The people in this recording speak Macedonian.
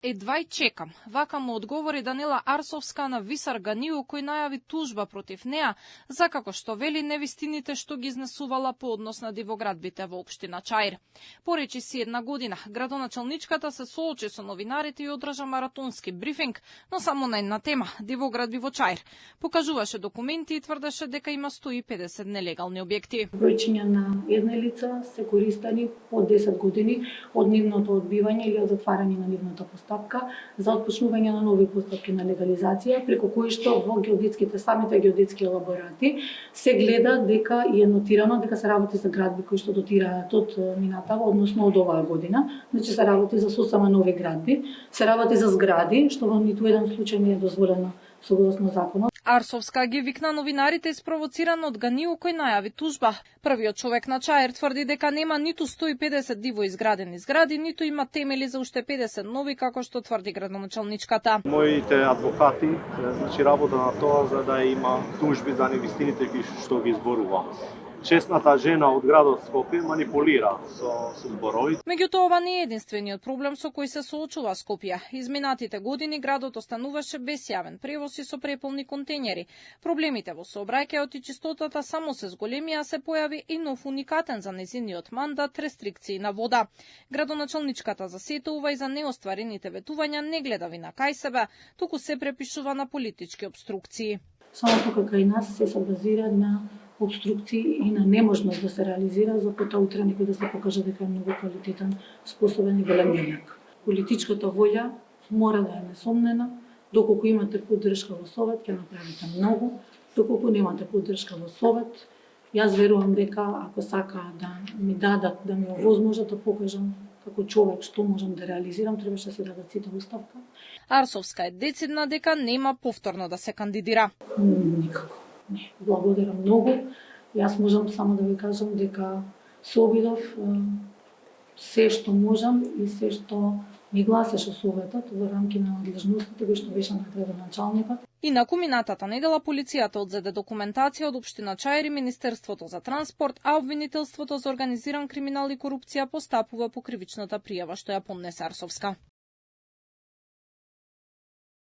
Едва и чекам. Вака му одговори Данила Арсовска на Висар Ганиу, кој најави тужба против неа за како што вели невистините што ги изнесувала по однос на дивоградбите во општина Чаир. Поречи си една година, градоначалничката се соочи со новинарите и одржа маратонски брифинг, но само на една тема – дивоградби во Чаир. Покажуваше документи и тврдеше дека има 150 нелегални објекти. Бројчиња на една лица се користени по 10 години од нивното одбивање или од затварање на нивната постапка за отпочнување на нови постапки на легализација, преку кои што во самите геодетски елаборати се гледа дека и е нотирано дека се работи за градби кои што дотираат од минатава, односно од оваа година. Значи се работи за сосема нови градби, се работи за згради, што во ниту еден случај не е дозволено согласно законот. Арсовска ги викна новинарите испровоцирано од Ганиу кој најави тужба. Првиот човек на Чаир тврди дека нема ниту 150 диво изградени згради, ниту има темели за уште 50 нови, како што тврди градоначалничката. Моите адвокати значи работа на тоа за да има тужби за невистините што ги изборува. Честната жена од градот Скопје манипулира со зборови. Меѓутоа, ова не е единствениот проблем со кој се соочува Скопје. Изминатите години градот остануваше без јавен превоз и со преполни контењери. Проблемите во сообраќајот и чистотата само се зголемија, се појави и нов уникатен за нејзиниот мандат рестрикции на вода. Градоначалничката засетува и за неостварените ветувања не гледа вина кај себе, туку се препишува на политички обструкции. Само тука кај нас се базира на обструкции и на неможност да се реализира, за потоа утре некој да се покаже дека е многу квалитетен, способен и голем јак. Политичката волја мора да е несомнена. Доколку имате поддршка во Совет, ќе направите многу. Доколку немате поддршка во Совет, јас верувам дека ако сакаат да ми дадат, да ми овозможат да покажам како човек што можам да реализирам, требаше да се дадат сите оставка. Арсовска е децидна дека нема повторно да се кандидира. Никако. Не, благодарам многу. Јас можам само да ви кажам дека се обидов се што можам и се што ми гласеше Советот во рамки на надлежностите кои што беше на градоначалникот. Инаку минатата недела полицијата одзеде документација од општина Чаир и Министерството за транспорт, а обвинителството за организиран криминал и корупција постапува по кривичната пријава што ја поднесе Арсовска.